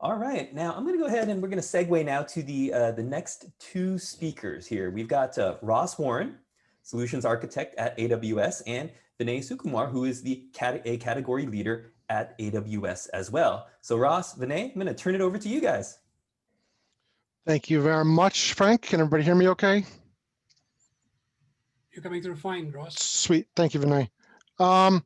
All right, now I'm going to go ahead and we're going to segue now to the next two speakers here. We've got Ross Warren, Solutions Architect at AWS, and Vinay Sukumar, who is a category leader at AWS as well. So Ross, Vinay, I'm going to turn it over to you guys. Thank you very much, Frank. Can everybody hear me okay? You're coming through fine, Ross. Sweet. Thank you, Vinay. All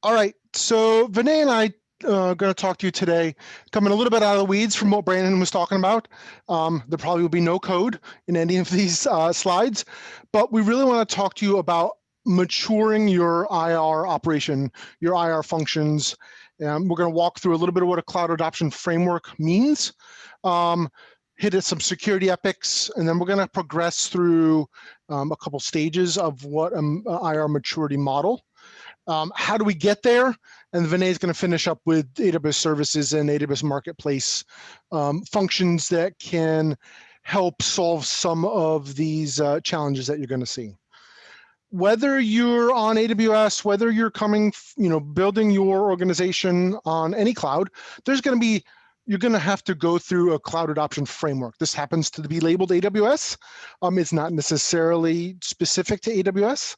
right. So Vinay and I are going to talk to you today, coming a little bit out of the weeds from what Brandon was talking about. There probably will be no code in any of these slides, but we really want to talk to you about maturing your IR operation, your IR functions. We're going to walk through a little bit of what a cloud adoption framework means. Hit at some security epics, and then we're going to progress through a couple stages of what IR maturity model. How do we get there? And Vinay is going to finish up with AWS services and AWS marketplace functions that can help solve some of these challenges that you're going to see. Whether you're on AWS, whether you're coming, building your organization on any cloud, you're going to have to go through a cloud adoption framework. This happens to be labeled AWS. It's not necessarily specific to AWS.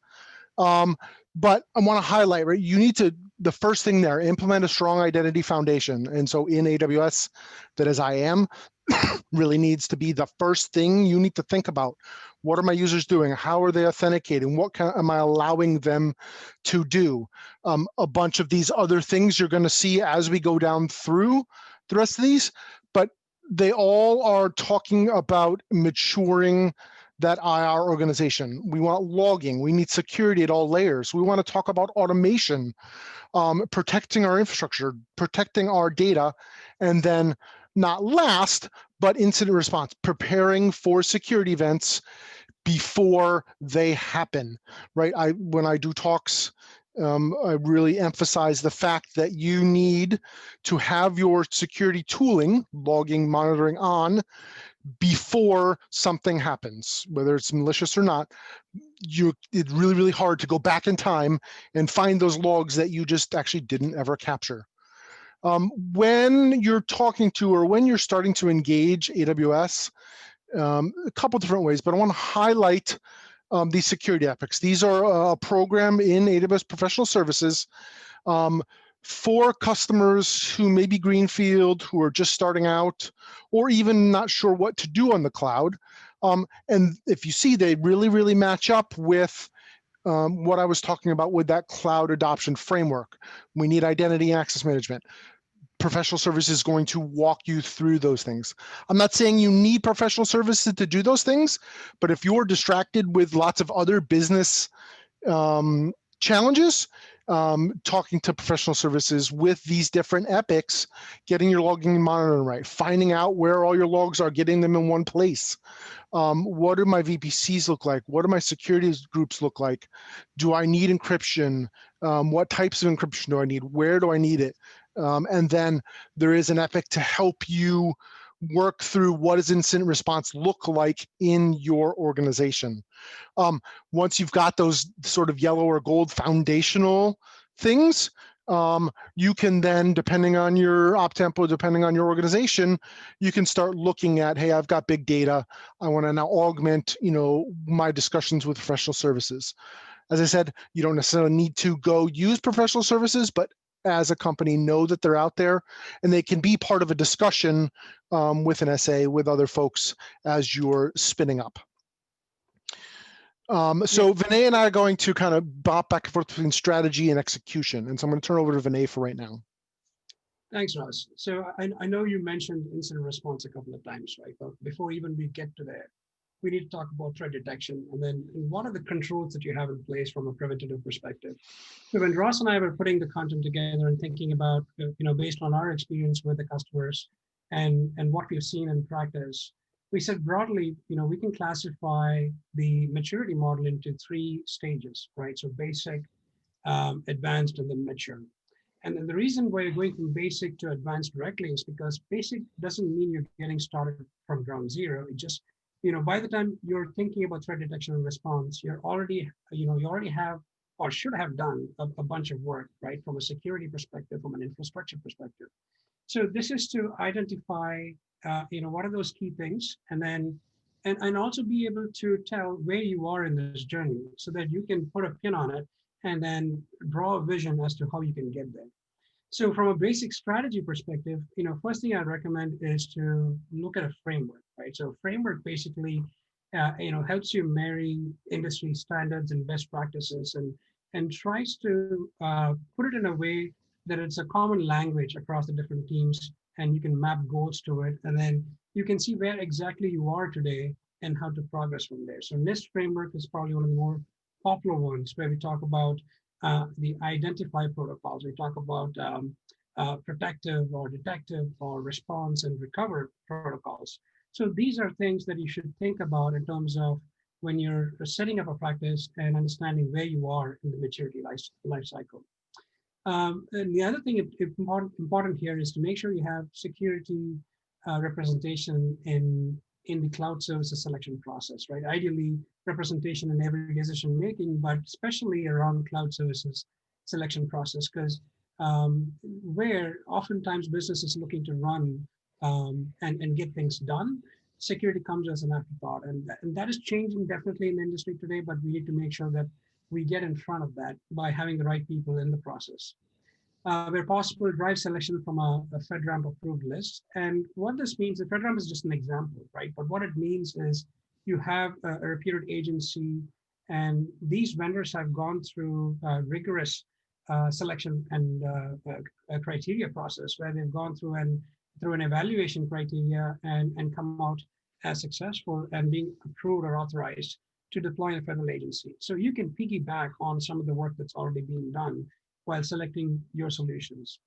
But I want to highlight, right? You need to, the first thing there, implement a strong identity foundation. And so in AWS, that as I am, really needs to be the first thing you need to think about. What are my users doing? How are they authenticating? What am I allowing them to do? A bunch of these other things you're going to see as we go down through the rest of these, but they all are talking about maturing that IR organization. We want logging. We need security at all layers. We want to talk about automation, protecting our infrastructure, protecting our data, and then not last, but incident response, preparing for security events before they happen, right? When I do talks, I really emphasize the fact that you need to have your security tooling, logging, monitoring on before something happens, whether it's malicious or not. It's really, really hard to go back in time and find those logs that you just actually didn't ever capture. When you're talking to or when you're starting to engage AWS, a couple different ways, but I want to highlight these security epics. These are a program in AWS Professional Services for customers who may be greenfield, who are just starting out, or even not sure what to do on the cloud. And if you see, they really, really match up with what I was talking about with that cloud adoption framework. We need identity and access management. Professional services is going to walk you through those things. I'm not saying you need professional services to do those things, but if you're distracted with lots of other business challenges, talking to professional services with these different epics, getting your logging and monitoring right, finding out where all your logs are, getting them in one place. What do my VPCs look like? What do my security groups look like? Do I need encryption? What types of encryption do I need? Where do I need it? And then there is an epic to help you work through what does incident response look like in your organization. Once you've got those sort of yellow or gold foundational things, you can then, depending on your op tempo, depending on your organization, you can start looking at, hey, I've got big data. I want to now augment, my discussions with professional services. As I said, you don't necessarily need to go use professional services, but as a company, know that they're out there and they can be part of a discussion with an SA, with other folks as you're spinning up. So Vinay and I are going to kind of bop back and forth between strategy and execution. And so I'm going to turn over to Vinay for right now. Thanks, Ross. So I know you mentioned incident response a couple of times, right? But before even we get to there, we need to talk about threat detection. And then what are the controls that you have in place from a preventative perspective? So when Ross and I were putting the content together and thinking about, based on our experience with the customers and what we've seen in practice, we said broadly, we can classify the maturity model into 3 stages, right? So basic, advanced, and then mature. And then the reason why you're going from basic to advanced directly is because basic doesn't mean you're getting started from ground zero. It just, by the time you're thinking about threat detection and response, you already have or should have done a bunch of work, right? From a security perspective, from an infrastructure perspective. So this is to identify, what are those key things, and then, and also be able to tell where you are in this journey so that you can put a pin on it and then draw a vision as to how you can get there. So from a basic strategy perspective, first thing I'd recommend is to look at a framework, right? So framework basically, helps you marry industry standards and best practices, and tries to put it in a way that it's a common language across the different teams, and you can map goals to it, and then you can see where exactly you are today and how to progress from there. So NIST framework is probably one of the more popular ones, where we talk about the identify protocols. We talk about protective or detective or response and recover protocols. So these are things that you should think about in terms of when you're setting up a practice and understanding where you are in the maturity life cycle. And the other thing important here is to make sure you have security representation in the cloud services selection process, right? Ideally, representation in every decision making, but especially around cloud services selection process, because where oftentimes business is looking to run and get things done, security comes as an afterthought. And that is changing definitely in the industry today, but we need to make sure that we get in front of that by having the right people in the process. Where possible, drive selection from a FedRAMP approved list. And what this means, the FedRAMP is just an example, right? But what it means is you have a reputed agency, and these vendors have gone through rigorous selection and criteria process, where they've gone through an evaluation criteria and come out as successful and being approved or authorized to deploy in a federal agency. So you can piggyback on some of the work that's already being done while selecting your solutions.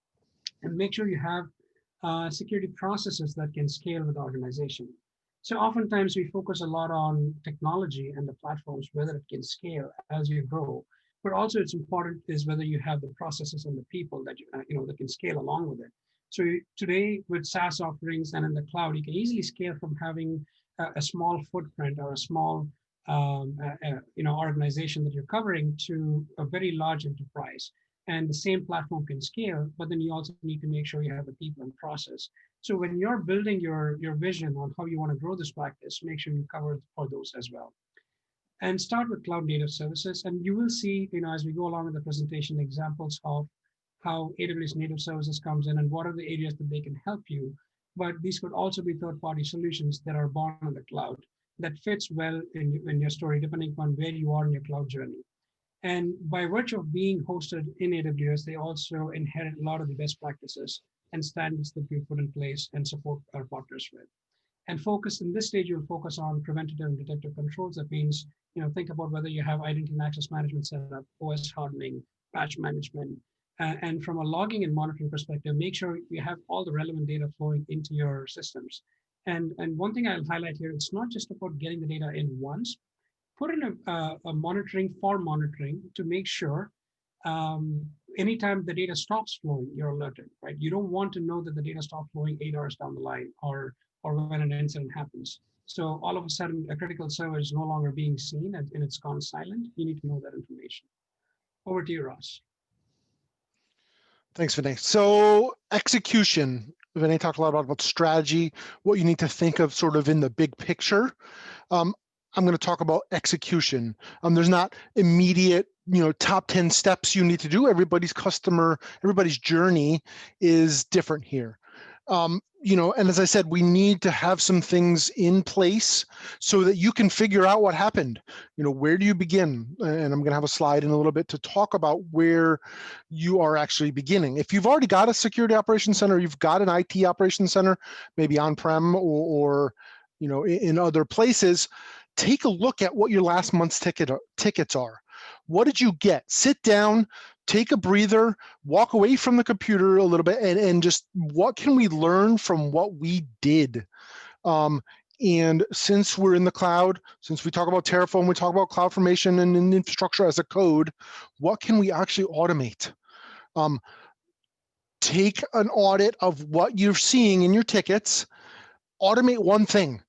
And make sure you have security processes that can scale with the organization. So oftentimes we focus a lot on technology and the platforms, whether it can scale as you grow, but also it's important is whether you have the processes and the people that that can scale along with it. So today with SaaS offerings and in the cloud, you can easily scale from having a small footprint or a small organization that you're covering to a very large enterprise. And the same platform can scale, but then you also need to make sure you have the people and process. So when you're building your vision on how you want to grow this practice, make sure you cover for those as well. And start with cloud native services. And you will see, as we go along with the presentation, examples of how AWS native services comes in and what are the areas that they can help you. But these could also be third-party solutions that are born on the cloud that fits well in your story, depending upon where you are in your cloud journey. And by virtue of being hosted in AWS, they also inherit a lot of the best practices and standards that we put in place and support our partners with. And focus in this stage, you'll focus on preventative and detective controls. That means, think about whether you have identity and access management set up, OS hardening, patch management. And from a logging and monitoring perspective, make sure you have all the relevant data flowing into your systems. And one thing I'll highlight here, it's not just about getting the data in once. Put in a monitoring for monitoring to make sure anytime the data stops flowing, you're alerted, right? You don't want to know that the data stopped flowing 8 hours down the line or when an incident happens. So all of a sudden, a critical server is no longer being seen and it's gone silent. You need to know that information. Over to you, Ross. Thanks, Vinay. So execution. Vinay talked a lot about strategy, what you need to think of sort of in the big picture. I'm going to talk about execution. There's not immediate, top 10 steps you need to do. Everybody's journey is different here. And as I said, we need to have some things in place so that you can figure out what happened. Where do you begin? And I'm going to have a slide in a little bit to talk about where you are actually beginning. If you've already got a security operations center, you've got an IT operations center, maybe on-prem or in other places, take a look at what your last month's tickets are. What did you get? Sit down, take a breather, walk away from the computer a little bit, and just what can we learn from what we did? And since we're in the cloud, since we talk about Terraform, we talk about CloudFormation and infrastructure as a code, what can we actually automate? Take an audit of what you're seeing in your tickets, automate one thing.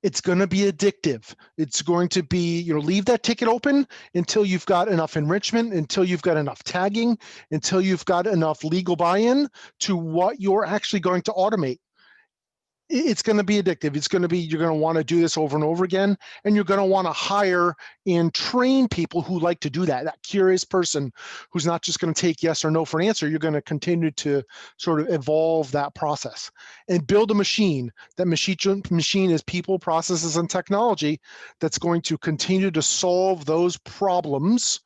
It's going to be addictive. It's going to be, leave that ticket open until you've got enough enrichment, until you've got enough tagging, until you've got enough legal buy-in to what you're actually going to automate. It's going to be addictive. It's going to be, you're going to want to do this over and over again, and you're going to want to hire and train people who like to do that curious person who's not just going to take yes or no for an answer. You're going to continue to sort of evolve that process and build a machine. That machine is people, processes, and technology that's going to continue to solve those problems,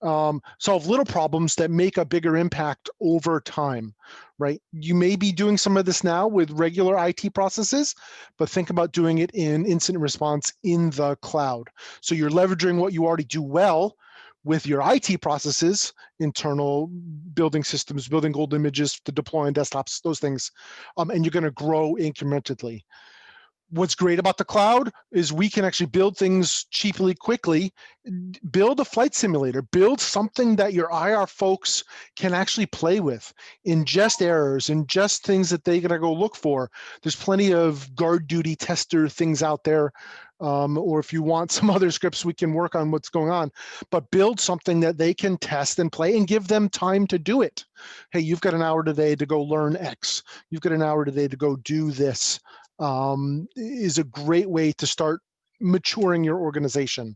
solve little problems that make a bigger impact over time, right? You may be doing some of this now with regular IT processes, but think about doing it in incident response in the cloud. So you're leveraging what you already do well with your IT processes, internal building systems, building old images to deploy on desktops, those things, and you're going to grow incrementally. What's great about the cloud is we can actually build things cheaply, quickly, build a flight simulator, build something that your IR folks can actually play with, ingest errors, ingest things that they're gonna go look for. There's plenty of guard duty tester things out there, or if you want some other scripts, we can work on what's going on, but build something that they can test and play and give them time to do it. Hey, you've got an hour today to go learn X. You've got an hour today to go do this. Is a great way to start maturing your organization.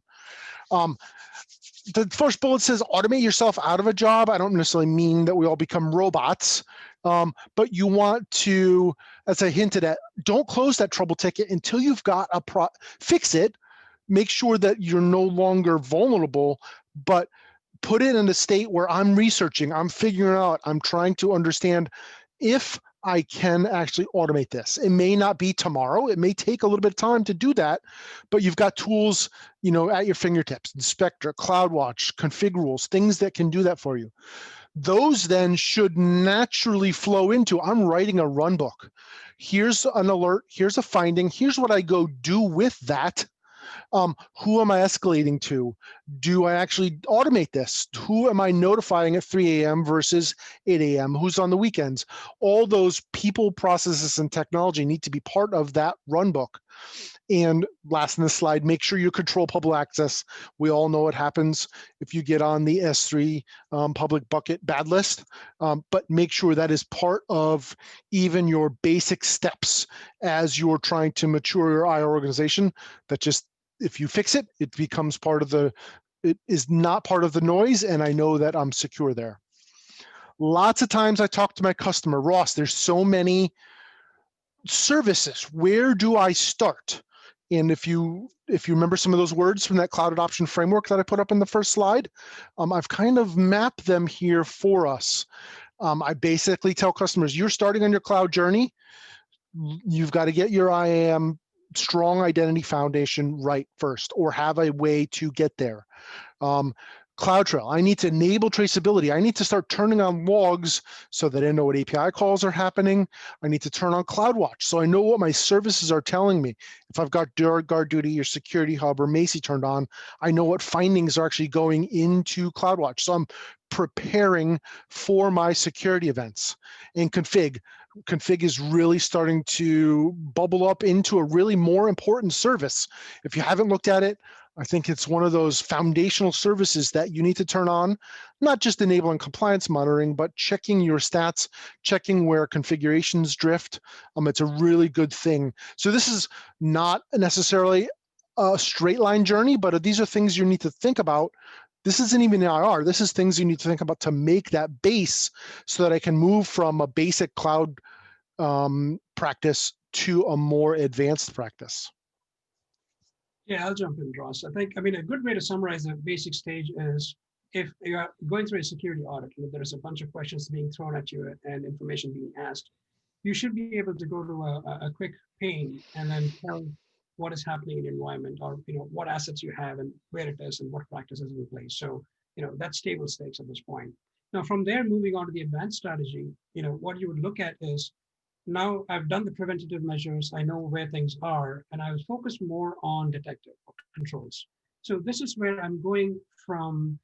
The first bullet says automate yourself out of a job. I don't necessarily mean that we all become robots, but you want to, as I hinted at, don't close that trouble ticket until you've got fix it. Make sure that you're no longer vulnerable, but put it in a state where I'm researching, I'm figuring out, I'm trying to understand if I can actually automate this. It may not be tomorrow. It may take a little bit of time to do that, but you've got tools, at your fingertips, Inspector, CloudWatch, config rules, things that can do that for you. Those then should naturally flow into, I'm writing a run book. Here's an alert, here's a finding, here's what I go do with that. Who am I escalating to? Do I actually automate this? Who am I notifying at 3 a.m. versus 8 a.m.? Who's on the weekends? All those people, processes, and technology need to be part of that run book. And last in the slide, make sure you control public access. We all know what happens if you get on the S3 public bucket bad list, but make sure that is part of even your basic steps as you're trying to mature your IR organization. That just, if you fix it, it becomes part of it is not part of the noise, and I know that I'm secure there. Lots of times I talk to my customer, Ross, there's so many services. Where do I start? And if you remember some of those words from that cloud adoption framework that I put up in the first slide, I've kind of mapped them here for us. I basically tell customers, you're starting on your cloud journey. You've got to get your IAM strong identity foundation right first, or have a way to get there. CloudTrail, I need to enable traceability. I need to start turning on logs so that I know what API calls are happening. I need to turn on CloudWatch so I know what my services are telling me. If I've got Guard Duty or Security Hub or Macy turned on, I know what findings are actually going into CloudWatch. So I'm preparing for my security events. And config is really starting to bubble up into a really more important service. If you haven't looked at it, I think it's one of those foundational services that you need to turn on, not just enabling compliance monitoring, but checking your stats, checking where configurations drift. It's a really good thing. So this is not necessarily a straight line journey, but these are things you need to think about. This isn't even IR. This is things you need to think about to make that base so that I can move from a basic cloud practice to a more advanced practice. Yeah, I'll jump in, Ross. I mean, a good way to summarize the basic stage is if you're going through a security audit, there's a bunch of questions being thrown at you and information being asked, you should be able to go to a quick pane and then tell what is happening in your environment, or what assets you have and where it is and what practices are in place. So that's table stakes at this point. Now from there, moving on to the advanced strategy, what you would look at is, now I've done the preventative measures, I know where things are, and I was focused more on detective controls. So this is where I'm going from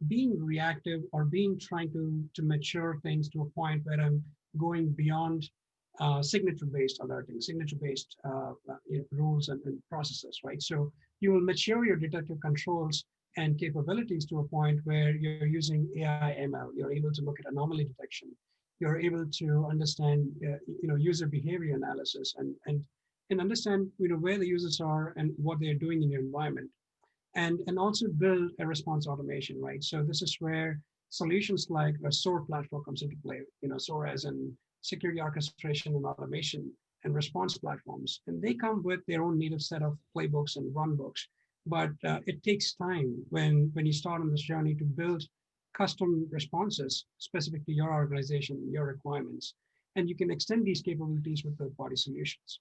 being reactive or trying to mature things to a point where I'm going beyond signature-based alerting, signature-based rules and processes, right? So you will mature your detective controls and capabilities to a point where you're using AI ML. You're able to look at anomaly detection. You're able to understand, user behavior analysis and understand, where the users are and what they're doing in your environment, and also build a response automation, right? So this is where solutions like a SOAR platform comes into play. SOAR as in security orchestration and automation and response platforms, and they come with their own native set of playbooks and runbooks. But it takes time when you start on this journey to build custom responses specific to your organization, your requirements, and you can extend these capabilities with third-party solutions.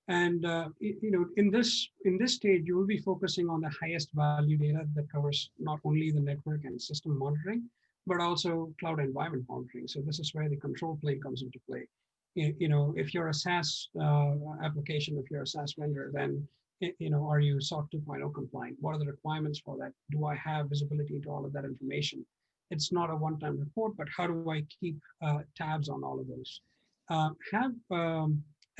And in this stage, you will be focusing on the highest value data that covers not only the network and system monitoring, but also cloud environment monitoring. So this is where the control plane comes into play. If you're a SaaS application, if you're a SaaS vendor, then are you SOC 2.0 compliant? What are the requirements for that? Do I have visibility into all of that information? It's not a one-time report, but how do I keep tabs on all of those? Have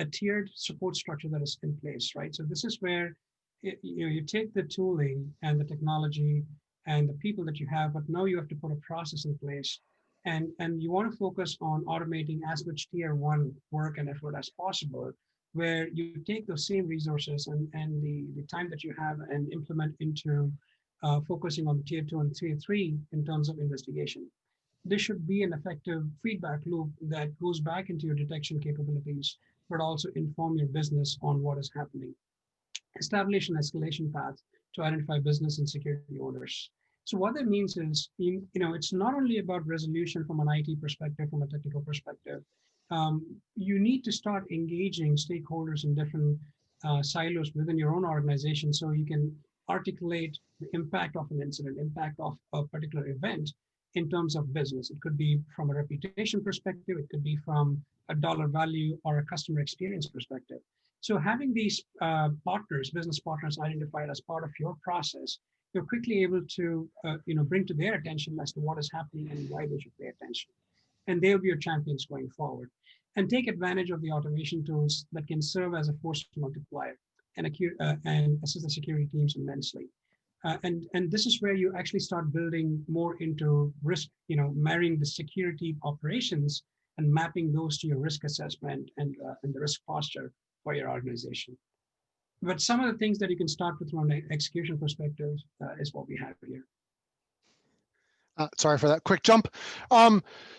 a tiered support structure that is in place, right? So this is where you take the tooling and the technology and the people that you have, but now you have to put a process in place, and you want to focus on automating as much tier one work and effort as possible, where you take those same resources and the time that you have and implement into focusing on tier two and tier three in terms of investigation. This should be an effective feedback loop that goes back into your detection capabilities, but also inform your business on what is happening. Establish an escalation path to identify business and security owners. So what that means is, it's not only about resolution from an IT perspective, from a technical perspective. You need to start engaging stakeholders in different silos within your own organization, so you can articulate the impact of an incident, impact of a particular event in terms of business. It could be from a reputation perspective, it could be from a dollar value or a customer experience perspective. So having these partners, business partners identified as part of your process, you're quickly able to bring to their attention as to what is happening and why they should pay attention. And they'll be your champions going forward. And take advantage of the automation tools that can serve as a force multiplier and assist the security teams immensely. And this is where you actually start building more into risk, marrying the security operations and mapping those to your risk assessment and the risk posture for your organization. But some of the things that you can start with from an execution perspective is what we have here. Sorry for that quick jump.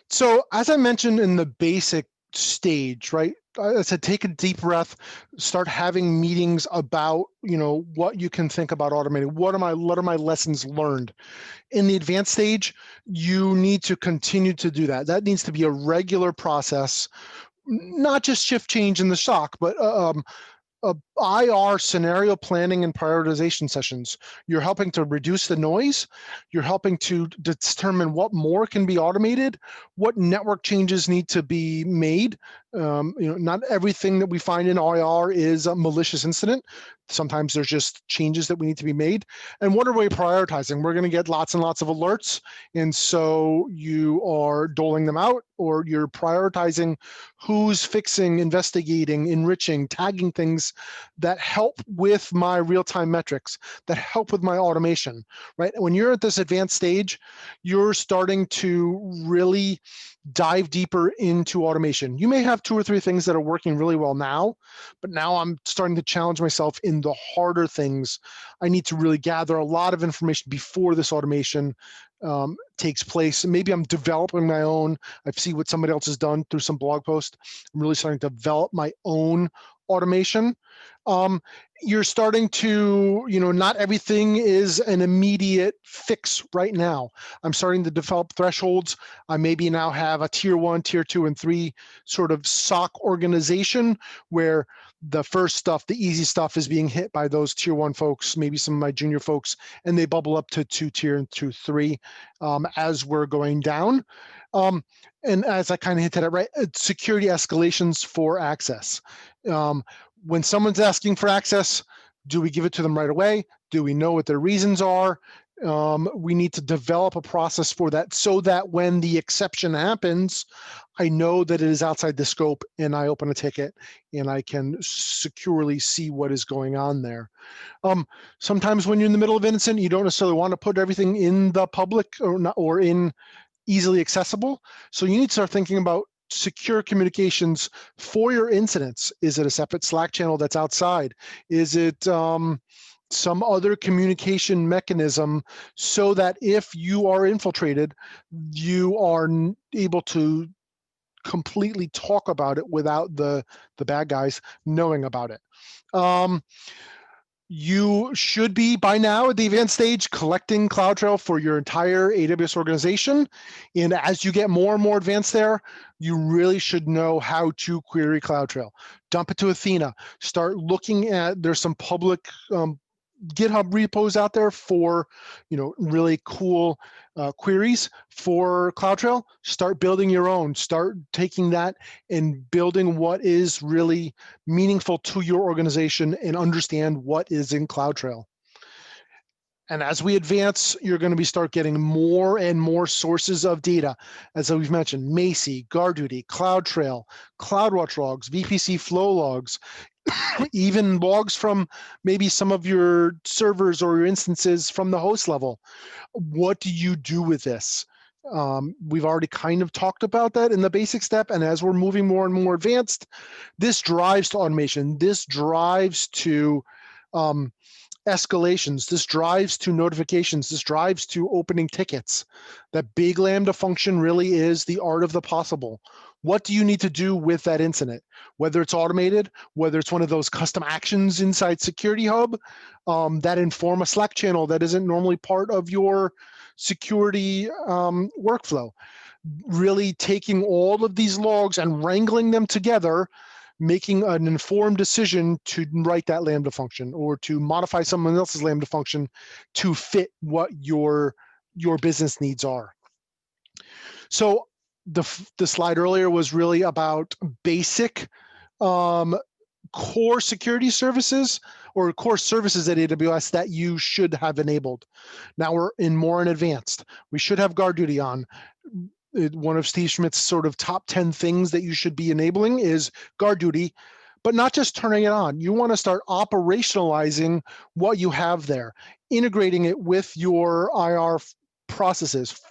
So as I mentioned in the basic stage, right? I said, take a deep breath, start having meetings about, what you can think about automating. What are my lessons learned? In the advanced stage, you need to continue to do that. That needs to be a regular process, not just shift change in the SOC, but IR scenario planning and prioritization sessions. You're helping to reduce the noise. You're helping to determine what more can be automated, what network changes need to be made. Not everything that we find in IR is a malicious incident. Sometimes there's just changes that we need to be made. And what are we prioritizing? We're going to get lots and lots of alerts. And so you are doling them out, or you're prioritizing who's fixing, investigating, enriching, tagging things that help with my real-time metrics, that help with my automation, right? When you're at this advanced stage, you're starting to really dive deeper into automation. You may have 2 or 3 things that are working really well now, but now I'm starting to challenge myself in the harder things. I need to really gather a lot of information before this automation takes place. Maybe I'm developing my own. I see what somebody else has done through some blog post. I'm really starting to develop my own automation. You're starting to, not everything is an immediate fix right now. I'm starting to develop thresholds. I maybe now have a tier 1, tier 2, and 3 sort of SOC organization where the first stuff, the easy stuff, is being hit by those tier 1 folks, maybe some of my junior folks, and they bubble up to 2 tier and 2, 3 as we're going down. And as I kind of hinted at, right, security escalations for access. When someone's asking for access, do we give it to them right away? Do we know what their reasons are? We need to develop a process for that so that when the exception happens, I know that it is outside the scope and I open a ticket and I can securely see what is going on there. Sometimes when you're in the middle of an incident, you don't necessarily want to put everything in the public or not, or in easily accessible. So you need to start thinking about secure communications for your incidents. Is it a separate Slack channel that's outside? Is it some other communication mechanism so that if you are infiltrated, you are able to completely talk about it without the bad guys knowing about it. You should be by now at the advanced stage collecting CloudTrail for your entire AWS organization. And as you get more and more advanced there, you really should know how to query CloudTrail. Dump it to Athena. Start looking at, there's some public GitHub repos out there for, really cool queries for CloudTrail. Start building your own. Start taking that and building what is really meaningful to your organization and understand what is in CloudTrail. And as we advance, you're going to start getting more and more sources of data. As we've mentioned, Macie, GuardDuty, CloudTrail, CloudWatch logs, VPC flow logs, even logs from maybe some of your servers or your instances from the host level. What do you do with this? We've already kind of talked about that in the basic step. And as we're moving more and more advanced, this drives to automation. This drives to escalations. This drives to notifications. This drives to opening tickets. That big Lambda function really is the art of the possible. What do you need to do with that incident? Whether it's automated, whether it's one of those custom actions inside Security Hub that inform a Slack channel that isn't normally part of your security workflow. Really taking all of these logs and wrangling them together, making an informed decision to write that Lambda function or to modify someone else's Lambda function to fit what your business needs are. So the slide earlier was really about basic core security services or core services at AWS that you should have enabled. Now we're more in advanced. We should have GuardDuty on. One of Steve Schmidt's sort of top 10 things that you should be enabling is GuardDuty, but not just turning it on. You want to start operationalizing what you have there, integrating it with your IR processes.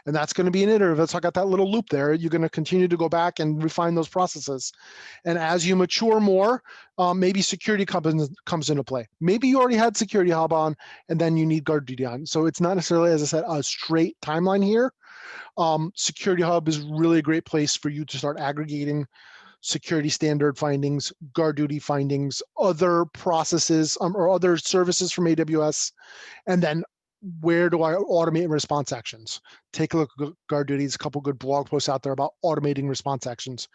And that's going to be an iterative. So I got that little loop there. You're going to continue to go back and refine those processes. And as you mature more, maybe security comes into play. Maybe you already had Security Hub on, and then you need GuardDuty on. So it's not necessarily, as I said, a straight timeline here. Security Hub is really a great place for you to start aggregating security standard findings, GuardDuty findings, other processes or other services from AWS, and then where do I automate response actions? Take a look at GuardDuty. There's a couple good blog posts out there about automating response actions.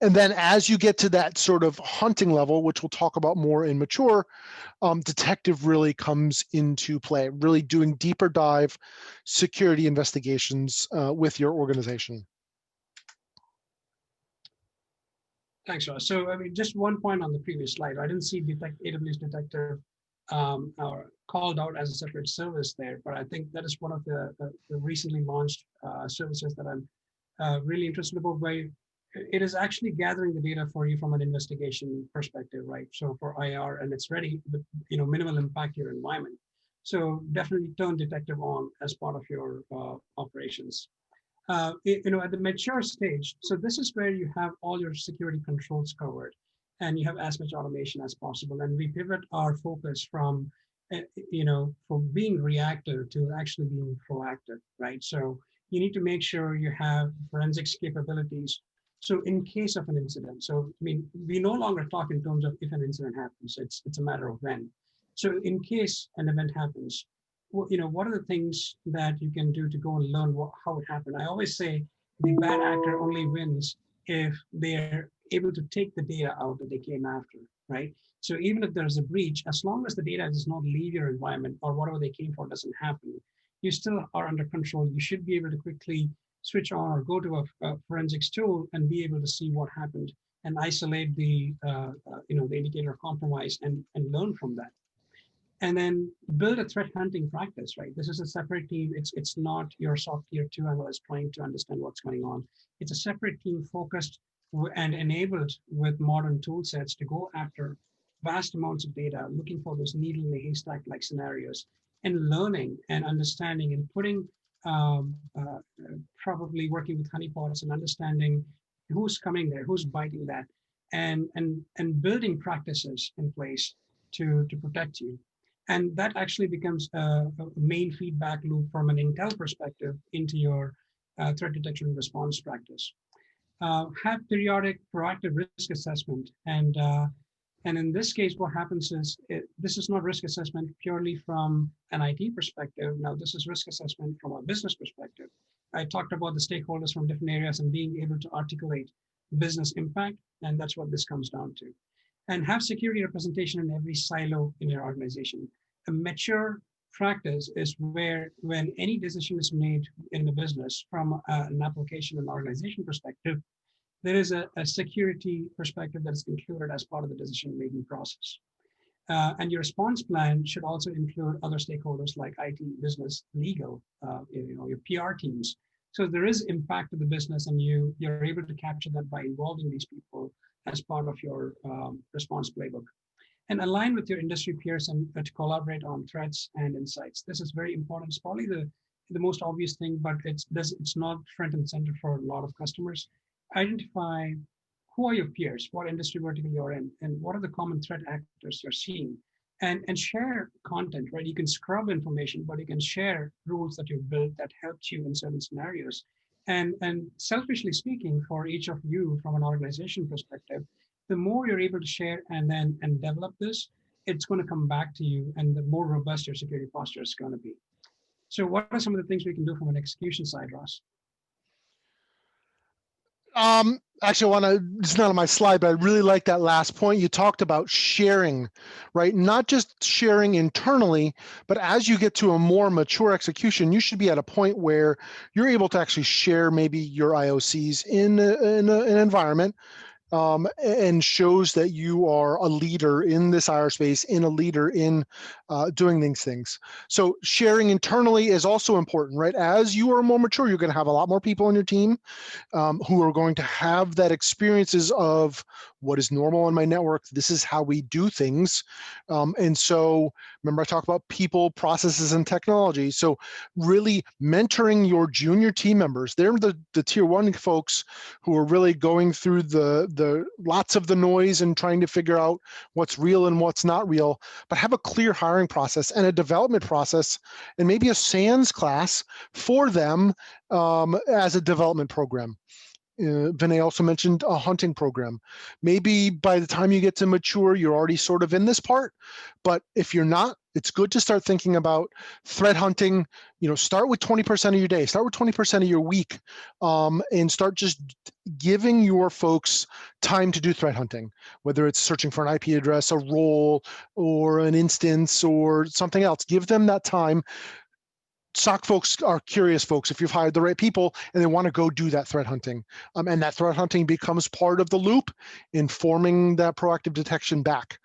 And then as you get to that sort of hunting level, which we'll talk about more in mature, detective really comes into play, really doing deeper dive security investigations with your organization. Thanks, Ross. So, I mean, just one point on the previous slide. I didn't see AWS Detective or called out as a separate service there, but I think that is one of the recently launched services that I'm really interested about, where it is actually gathering the data for you from an investigation perspective, right? So for IR, and it's ready with minimal impact to your environment. So definitely turn Detective on as part of your operations. At the mature stage, so this is where you have all your security controls covered, and you have as much automation as possible. And we pivot our focus from, from being reactive to actually being proactive, right? So you need to make sure you have forensics capabilities. So in case of an incident, so I mean, we no longer talk in terms of if an incident happens, it's a matter of when. So in case an event happens, what are the things that you can do to go and learn how it happened? I always say the bad actor only wins if they're able to take the data out that they came after, right? So even if there's a breach, as long as the data does not leave your environment or whatever they came for doesn't happen, you still are under control. You should be able to quickly switch on or go to a forensics tool and be able to see what happened and isolate the the indicator of compromise and learn from that. And then build a threat hunting practice, right? This is a separate team. It's not your SOC tier 2 analyst trying to understand what's going on. It's a separate team focused and enabled with modern tool sets to go after vast amounts of data, looking for those needle in the haystack like scenarios, and learning and understanding and putting probably working with honeypots and understanding who's coming there, who's biting that, and building practices in place to protect you. And that actually becomes a main feedback loop from an intel perspective into your threat detection and response practice. Have periodic proactive risk assessment. And in this case, what happens is this is not risk assessment purely from an IT perspective. Now, this is risk assessment from a business perspective. I talked about the stakeholders from different areas and being able to articulate business impact, and that's what this comes down to. And have security representation in every silo in your organization. A mature practice is where when any decision is made in the business from an application and organization perspective, there is a security perspective that is included as part of the decision-making process. And your response plan should also include other stakeholders like IT, business, legal, your PR teams. So there is impact to the business, and you're able to capture that by involving these people as part of your response playbook. And align with your industry peers and to collaborate on threats and insights. This is very important. It's probably the most obvious thing, but it's not front and center for a lot of customers. Identify who are your peers, what industry vertical you're in, and what are the common threat actors you're seeing, and share content, right? You can scrub information, but you can share rules that you've built that helped you in certain scenarios. And selfishly speaking, for each of you from an organization perspective, the more you're able to share and develop this, it's going to come back to you, and the more robust your security posture is going to be. So what are some of the things we can do from an execution side, Ross? Actually, it's not on my slide, but I really like that last point. You talked about sharing, right? Not just sharing internally, but as you get to a more mature execution, you should be at a point where you're able to actually share maybe your IOCs in an environment, and shows that you are a leader in this IR space, in a leader in doing these things. So sharing internally is also important, right? As you are more mature, you're going to have a lot more people on your team who are going to have that experiences of what is normal on my network. This is how we do things. And so remember I talked about people, processes, and technology. So really mentoring your junior team members. They're the tier 1 folks who are really going through the lots of the noise and trying to figure out what's real and what's not real, but have a clear hiring process and a development process, and maybe a SANS class for them as a development program. Vinay also mentioned a hunting program. Maybe by the time you get to mature, you're already sort of in this part, but if you're not, it's good to start thinking about threat hunting. Start with 20% of your day, start with 20% of your week, and start just giving your folks time to do threat hunting, whether it's searching for an IP address, a role, or an instance, or something else. Give them that time. SOC folks are curious folks. If you've hired the right people and they want to go do that threat hunting, and that threat hunting becomes part of the loop, informing that proactive detection back.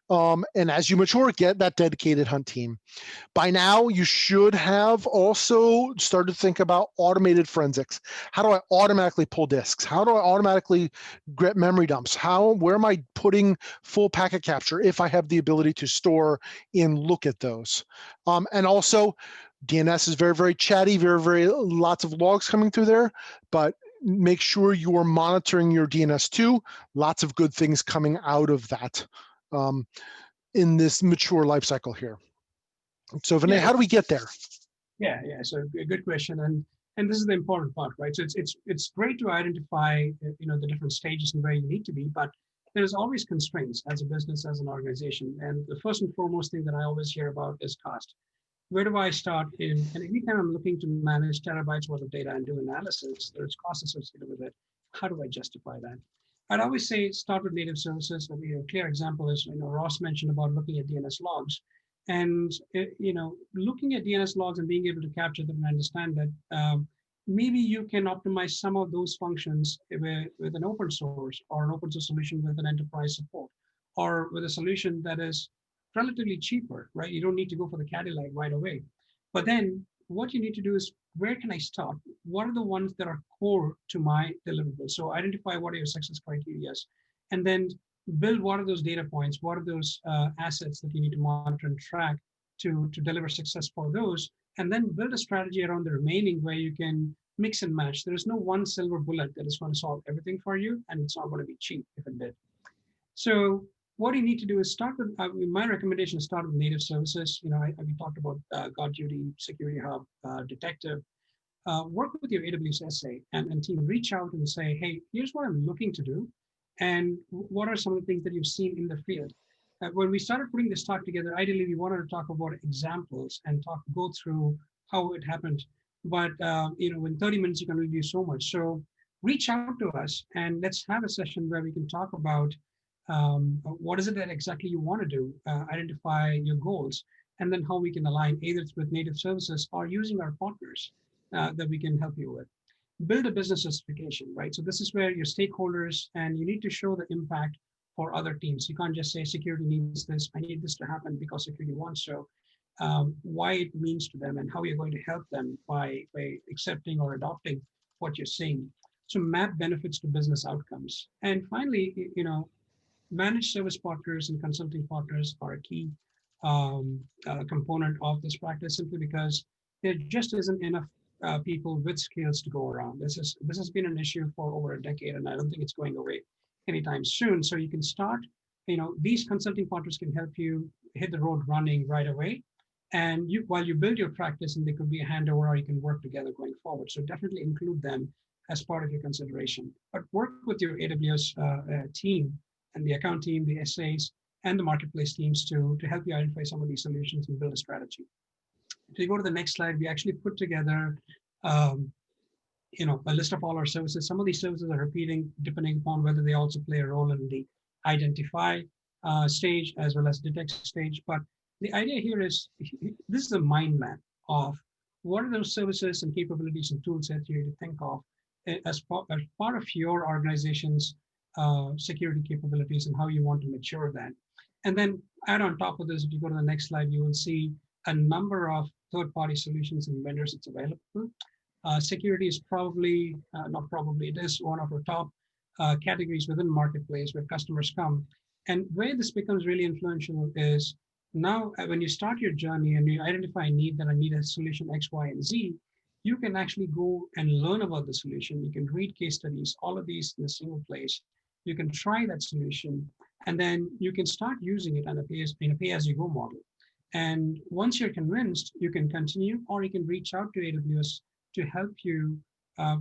And as you mature, get that dedicated hunt team. By now, you should have also started to think about automated forensics. How do I automatically pull disks? How do I automatically get memory dumps? Where am I putting full packet capture if I have the ability to store and look at those? And also, DNS is very, very chatty, very, very lots of logs coming through there, but make sure you are monitoring your DNS too. Lots of good things coming out of that in this mature life cycle here. So Vinay, how do we get there? Yeah. So a good question, and this is the important part, right? So it's great to identify the different stages and where you need to be, but there's always constraints as a business, as an organization, and the first and foremost thing that I always hear about is cost. Where do I start in? And anytime I'm looking to manage terabytes worth of data and do analysis, there's costs associated with it. How do I justify that? I'd always say start with native services. A clear example is, Ross mentioned about looking at DNS logs, and looking at DNS logs and being able to capture them and understand that maybe you can optimize some of those functions with an open source or an open source solution with an enterprise support, or with a solution that is relatively cheaper, right? You don't need to go for the Cadillac right away. But then what you need to do is, where can I start? What are the ones that are core to my deliverables? So identify what are your success criteria, and then build what are those data points, what are those assets that you need to monitor and track to deliver success for those, and then build a strategy around the remaining where you can mix and match. There is no one silver bullet that is going to solve everything for you, and it's not going to be cheap if it did. So what you need to do is start with, my recommendation is start with native services. We talked about GuardDuty, Security Hub, Detective. Work with your AWS SA and team, reach out and say, hey, here's what I'm looking to do. And what are some of the things that you've seen in the field? When we started putting this talk together, ideally we wanted to talk about examples and go through how it happened. But in 30 minutes, you can only do so much. So reach out to us and let's have a session where we can talk about what is it that exactly you want to do, identify your goals, and then how we can align either with native services or using our partners that we can help you with. Build a business justification, right? So this is where your stakeholders, and you need to show the impact for other teams. You can't just say security needs this, I need this to happen because security wants so. Why it means to them and how you're going to help them by accepting or adopting what you're saying. So map benefits to business outcomes. And finally, managed service partners and consulting partners are a key component of this practice, simply because there just isn't enough people with skills to go around. This has been an issue for over a decade, and I don't think it's going away anytime soon. So you can start, these consulting partners can help you hit the road running right away. And while you build your practice, and they could be a handover, or you can work together going forward. So definitely include them as part of your consideration. But work with your AWS team and the account team, the SAs, and the marketplace teams to help you identify some of these solutions and build a strategy. If you go to the next slide, we actually put together a list of all our services. Some of these services are repeating depending upon whether they also play a role in the identify stage as well as detect stage. But the idea here is, this is a mind map of what are those services and capabilities and tool sets you need to think of as part of your organization's security capabilities and how you want to mature that. And then add on top of this, if you go to the next slide, you will see a number of third-party solutions and vendors that's available. Security is it is one of our top categories within Marketplace where customers come. And where this becomes really influential is now when you start your journey and you identify a need that I need a solution X, Y, and Z, you can actually go and learn about the solution. You can read case studies, all of these in a single place. You can try that solution, and then you can start using it in a pay-as-you-go model. And once you're convinced, you can continue, or you can reach out to AWS to help you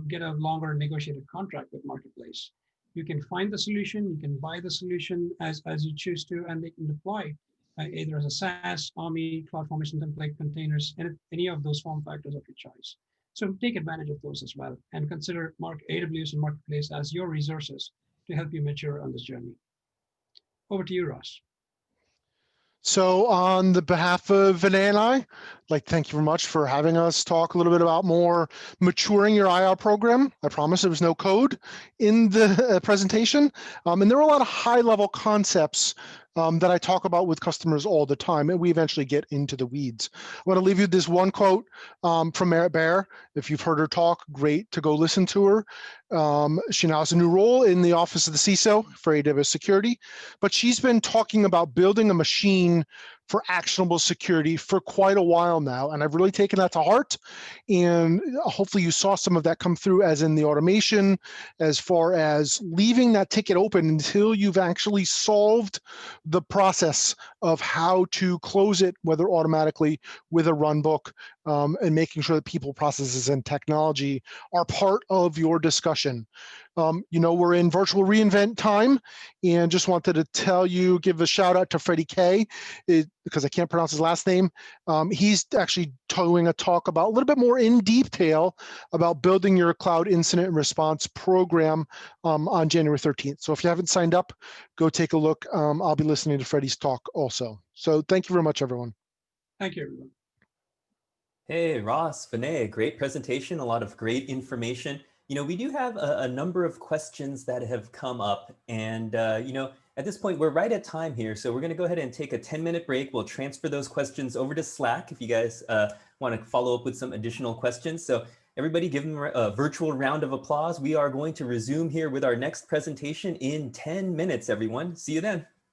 get a longer negotiated contract with Marketplace. You can find the solution, you can buy the solution as you choose to, and they can deploy either as a SaaS, ARMY, CloudFormation template, containers, and any of those form factors of your choice. So take advantage of those as well, and consider AWS and Marketplace as your resources to help you mature on this journey. Over to you, Ross. So on the behalf of Vinay and I, thank you very much for having us talk a little bit about more maturing your IR program. I promise there was no code in the presentation. And there are a lot of high-level concepts that I talk about with customers all the time, and we eventually get into the weeds. I want to leave you with this one quote from Merritt Bear. If you've heard her talk, great to go listen to her. She now has a new role in the office of the CISO for AWS security, but she's been talking about building a machine for actionable security for quite a while now, and I've really taken that to heart, and hopefully you saw some of that come through as in the automation, as far as leaving that ticket open until you've actually solved the process of how to close it, whether automatically with a run book, and making sure that people, processes, and technology are part of your discussion. We're in virtual reInvent time, and just wanted to give a shout out to Freddie K, because I can't pronounce his last name. He's actually doing a talk about a little bit more in detail about building your cloud incident response program on January 13th. So if you haven't signed up, go take a look. I'll be listening to Freddie's talk also. So thank you very much, everyone. Thank you, everyone. Hey, Ross, Vinay, great presentation, a lot of great information. We do have a number of questions that have come up, and at this point, we're right at time here. So we're going to go ahead and take a 10-minute break. We'll transfer those questions over to Slack if you guys want to follow up with some additional questions. So everybody give them a virtual round of applause. We are going to resume here with our next presentation in 10 minutes, everyone. See you then.